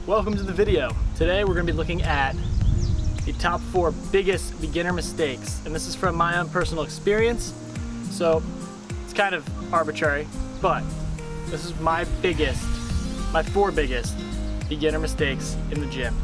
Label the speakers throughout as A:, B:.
A: Welcome to the video. Today we're going to be looking at the top 4 biggest beginner mistakes, and this is from my own personal experience, so it's kind of arbitrary, but this is my 4 biggest beginner mistakes in the gym.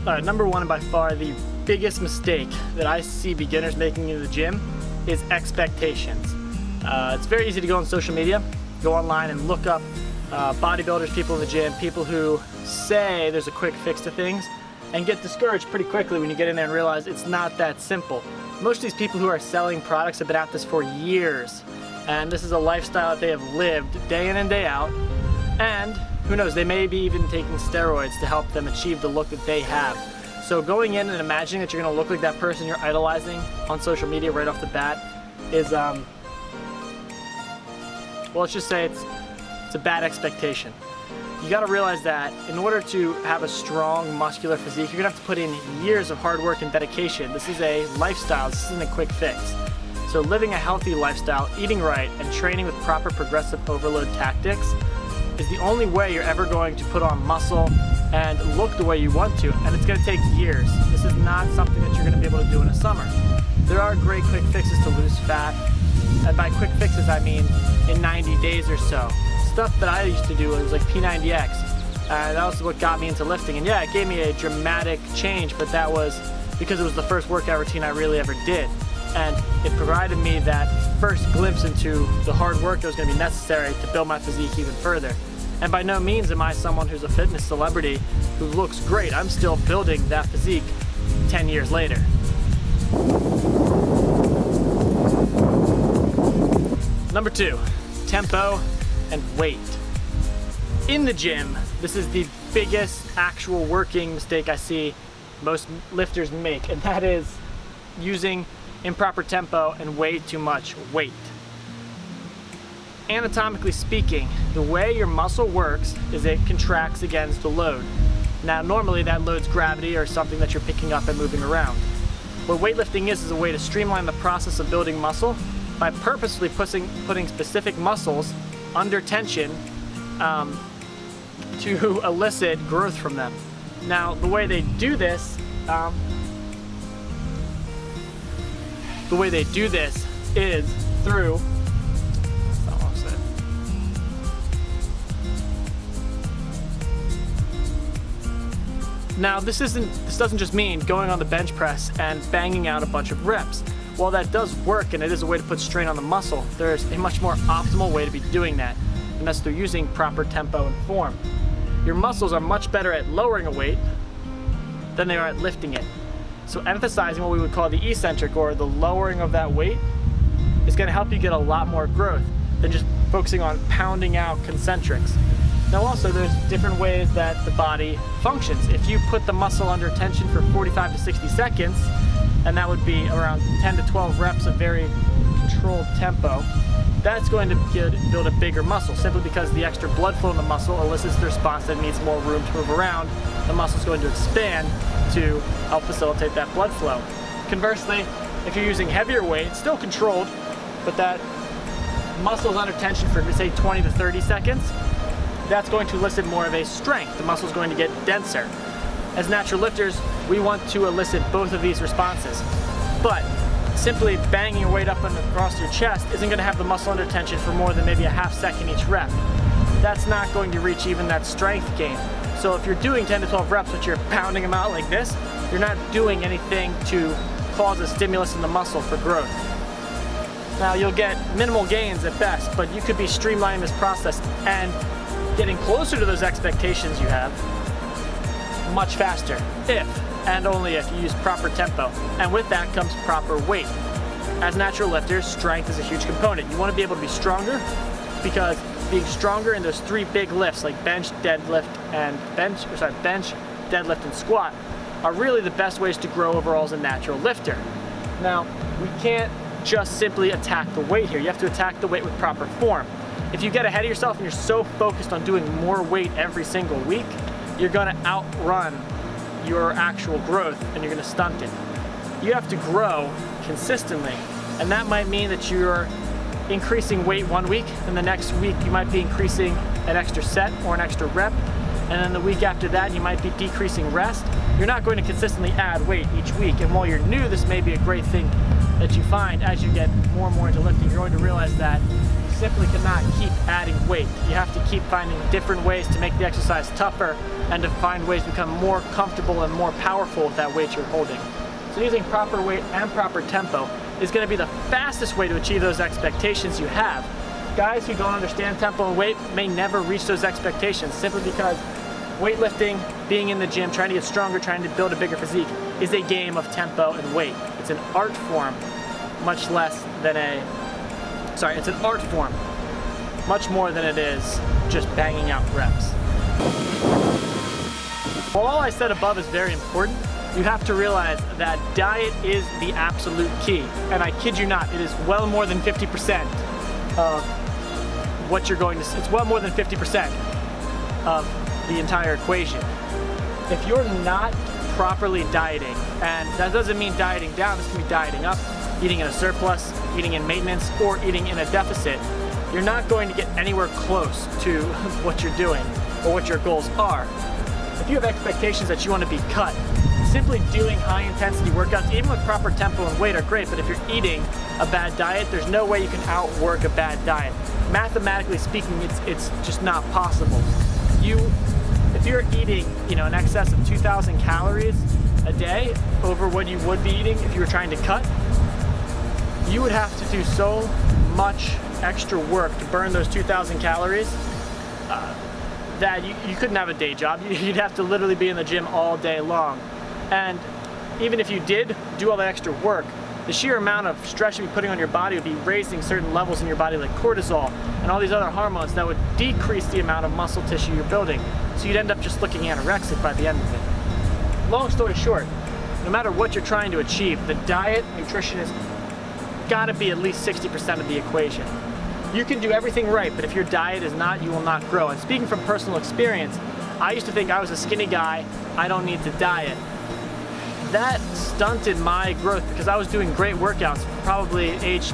A: Alright, number 1 and by far the biggest mistake that I see beginners making in the gym is expectations. It's very easy to go on social media, go online and look up bodybuilders, people in the gym, people who say there's a quick fix to things, and get discouraged pretty quickly when you get in there and realize it's not that simple. Most of these people who are selling products have been at this for years, and this is a lifestyle that they have lived day in and day out, and who knows, they may be even taking steroids to help them achieve the look that they have. So going in and imagining that you're going to look like that person you're idolizing on social media right off the bat is, well, let's just say it's a bad expectation. You got to realize that in order to have a strong muscular physique, you're going to have to put in years of hard work and dedication. This is a lifestyle, this isn't a quick fix. So living a healthy lifestyle, eating right, and training with proper progressive overload tactics is the only way you're ever going to put on muscle and look the way you want to, and it's going to take years. This is not something that you're going to be able to do in a summer. There are great quick fixes to lose fat, and by quick fixes I mean in 90 days or so. Stuff that I used to do was like P90X, and that was what got me into lifting, and yeah, it gave me a dramatic change, but that was because it was the first workout routine I really ever did, and it provided me that first glimpse into the hard work that was going to be necessary to build my physique even further. And by no means am I someone who's a fitness celebrity who looks great. I'm still building that physique 10 years later. Number 2, tempo and weight. In the gym, this is the biggest actual working mistake I see most lifters make, and that is using improper tempo and way too much weight. Anatomically speaking, the way your muscle works is it contracts against the load. Now normally that load's gravity or something that you're picking up and moving around. What weightlifting is a way to streamline the process of building muscle by purposely putting specific muscles under tension to elicit growth from them. Now the way they do this is through Now this doesn't just mean going on the bench press and banging out a bunch of reps. While that does work and it is a way to put strain on the muscle, there's a much more optimal way to be doing that, and that's through using proper tempo and form. Your muscles are much better at lowering a weight than they are at lifting it. So emphasizing what we would call the eccentric, or the lowering of that weight, is going to help you get a lot more growth than just focusing on pounding out concentrics. Now also there's different ways that the body functions. If you put the muscle under tension for 45 to 60 seconds, and that would be around 10 to 12 reps of very controlled tempo, that's going to build a bigger muscle, simply because the extra blood flow in the muscle elicits the response that it needs more room to move around. The muscle is going to expand to help facilitate that blood flow. Conversely, if you're using heavier weight, still controlled, but that muscle is under tension for say 20 to 30 seconds, that's going to elicit more of a strength. The muscle is going to get denser. As natural lifters, we want to elicit both of these responses. But simply banging your weight up and across your chest isn't going to have the muscle under tension for more than maybe a half second each rep. That's not going to reach even that strength gain. So if you're doing 10 to 12 reps but you're pounding them out like this, you're not doing anything to cause a stimulus in the muscle for growth. Now you'll get minimal gains at best, but you could be streamlining this process and getting closer to those expectations you have much faster, if and only if you use proper tempo. And with that comes proper weight. As natural lifters, strength is a huge component. You want to be able to be stronger, because being stronger in those 3 big lifts like bench, deadlift, and squat are really the best ways to grow overall as a natural lifter. Now, we can't just simply attack the weight here. You have to attack the weight with proper form. If you get ahead of yourself and you're so focused on doing more weight every single week, you're going to outrun your actual growth and you're going to stunt it. You have to grow consistently, and that might mean that you're increasing weight one week, and the next week you might be increasing an extra set or an extra rep, and then the week after that you might be decreasing rest. You're not going to consistently add weight each week, and while you're new, this may be a great thing that you find as you get more and more into lifting. You're going to realize that you simply cannot keep adding weight. You have to keep finding different ways to make the exercise tougher and to find ways to become more comfortable and more powerful with that weight you're holding. So using proper weight and proper tempo is going to be the fastest way to achieve those expectations you have. Guys who don't understand tempo and weight may never reach those expectations simply because weightlifting, being in the gym, trying to get stronger, trying to build a bigger physique is a game of tempo and weight. It's an art form much less than it's an art form much more than it is just banging out reps. While all I said above is very important, you have to realize that diet is the absolute key. And I kid you not, it is well more than 50% of what you're going to, it's well more than 50% of the entire equation. If you're not properly dieting, and that doesn't mean dieting down, this can be dieting up, eating in a surplus, eating in maintenance, or eating in a deficit, you're not going to get anywhere close to what you're doing or what your goals are. If you have expectations that you want to be cut, simply doing high intensity workouts, even with proper tempo and weight, are great, but if you're eating a bad diet, there's no way you can outwork a bad diet. Mathematically speaking, it's just not possible. If you're eating, in excess of 2,000 calories a day over what you would be eating if you were trying to cut, you would have to do so much extra work to burn those 2,000 calories that you couldn't have a day job. You'd have to literally be in the gym all day long. And even if you did do all that extra work, the sheer amount of stress you'd be putting on your body would be raising certain levels in your body like cortisol and all these other hormones that would decrease the amount of muscle tissue you're building. So you'd end up just looking anorexic by the end of it. Long story short, no matter what you're trying to achieve, the diet, nutrition has got to be at least 60% of the equation. You can do everything right, but if your diet is not, you will not grow. And speaking from personal experience, I used to think I was a skinny guy, I don't need to diet. That stunted my growth because I was doing great workouts from probably age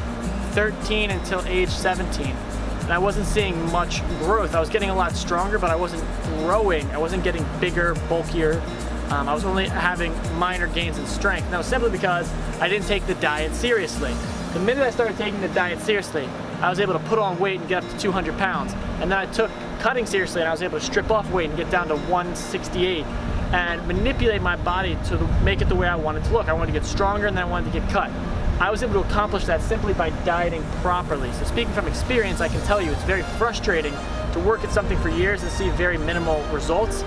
A: 13 until age 17. And I wasn't seeing much growth. I was getting a lot stronger, but I wasn't growing. I wasn't getting bigger, bulkier. I was only having minor gains in strength. And that was simply because I didn't take the diet seriously. The minute I started taking the diet seriously, I was able to put on weight and get up to 200 pounds. And then I took cutting seriously and I was able to strip off weight and get down to 168 and manipulate my body to make it the way I wanted to look. I wanted to get stronger and then I wanted to get cut. I was able to accomplish that simply by dieting properly. So speaking from experience, I can tell you it's very frustrating to work at something for years and see very minimal results,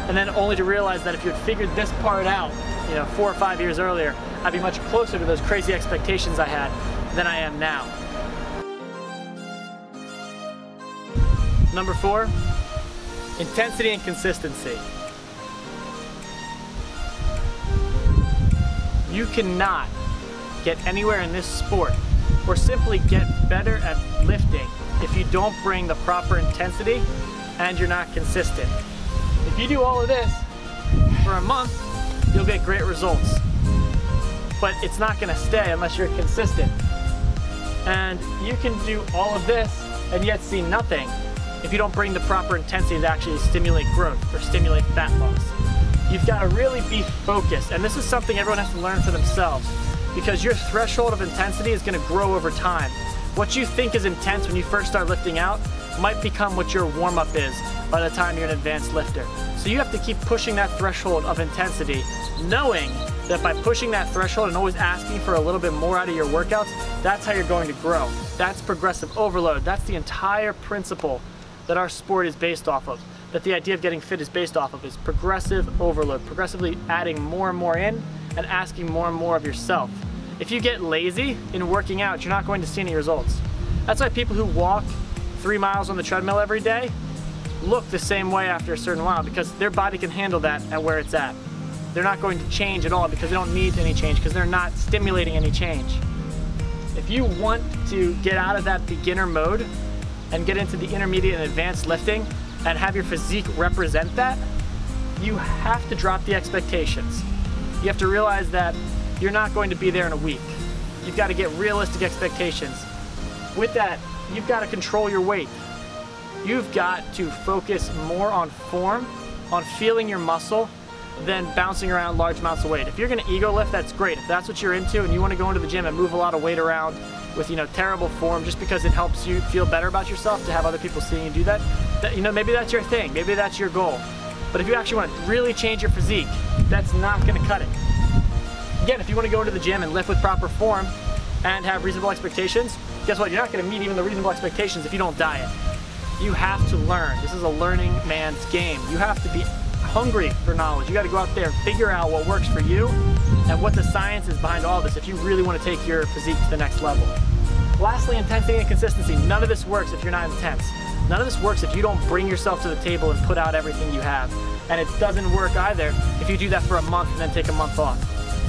A: and then only to realize that if you had figured this part out, 4 or 5 years earlier, I'd be much closer to those crazy expectations I had than I am now. Number 4, intensity and consistency. You cannot get anywhere in this sport or simply get better at lifting if you don't bring the proper intensity and you're not consistent. If you do all of this for a month, you'll get great results, but it's not going to stay unless you're consistent. And you can do all of this and yet see nothing if you don't bring the proper intensity to actually stimulate growth or stimulate fat loss. You've got to really be focused, and this is something everyone has to learn for themselves, because your threshold of intensity is going to grow over time. What you think is intense when you first start lifting out might become what your warm-up is by the time you're an advanced lifter. So you have to keep pushing that threshold of intensity, knowing that by pushing that threshold and always asking for a little bit more out of your workouts, that's how you're going to grow. That's progressive overload. That's the entire principle that our sport is based off of, that the idea of getting fit is based off of, is progressive overload, progressively adding more and more in and asking more and more of yourself. If you get lazy in working out, you're not going to see any results. That's why people who walk 3 miles on the treadmill every day look the same way after a certain while, because their body can handle that at where it's at. They're not going to change at all because they don't need any change, because they're not stimulating any change. If you want to get out of that beginner mode and get into the intermediate and advanced lifting and have your physique represent that, you have to drop the expectations. You have to realize that you're not going to be there in a week. You've got to get realistic expectations. With that, you've got to control your weight. You've got to focus more on form, on feeling your muscle, than bouncing around large amounts of weight. If you're gonna ego lift, that's great. If that's what you're into and you wanna go into the gym and move a lot of weight around with, terrible form just because it helps you feel better about yourself to have other people seeing you do that, maybe that's your thing, maybe that's your goal. But if you actually wanna really change your physique, that's not gonna cut it. Again, if you wanna go into the gym and lift with proper form and have reasonable expectations, guess what? You're not gonna meet even the reasonable expectations if you don't diet. You have to learn. This is a learning man's game. You have to be hungry for knowledge. You got to go out there and figure out what works for you and what the science is behind all this if you really want to take your physique to the next level. Lastly, intensity and consistency. None of this works if you're not intense. None of this works if you don't bring yourself to the table and put out everything you have. And it doesn't work either if you do that for a month and then take a month off.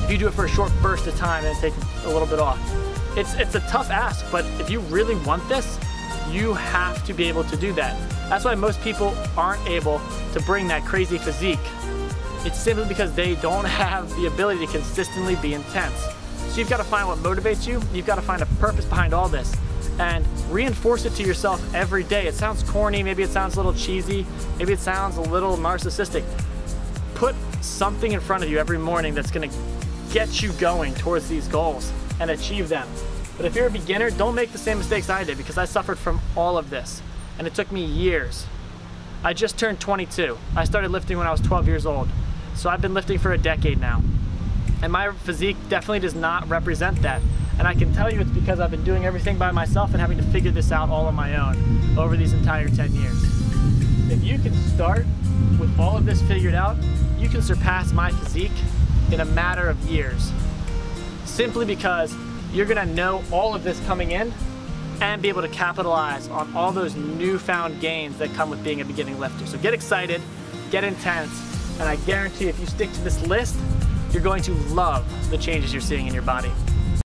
A: If you do it for a short burst of time and take a little bit off. It's a tough ask, but if you really want this, you have to be able to do that. That's why most people aren't able to bring that crazy physique. It's simply because they don't have the ability to consistently be intense. So you've got to find what motivates you. You've got to find a purpose behind all this and reinforce it to yourself every day. It sounds corny, maybe it sounds a little cheesy, maybe it sounds a little narcissistic. Put something in front of you every morning that's going to get you going towards these goals and achieve them. But if you're a beginner, don't make the same mistakes I did, because I suffered from all of this and it took me years. I just turned 22. I started lifting when I was 12 years old. So I've been lifting for a decade now. And my physique definitely does not represent that. And I can tell you it's because I've been doing everything by myself and having to figure this out all on my own over these entire 10 years. If you can start with all of this figured out, you can surpass my physique in a matter of years. Simply because you're gonna know all of this coming in and be able to capitalize on all those newfound gains that come with being a beginning lifter. So get excited, get intense, and I guarantee if you stick to this list, you're going to love the changes you're seeing in your body.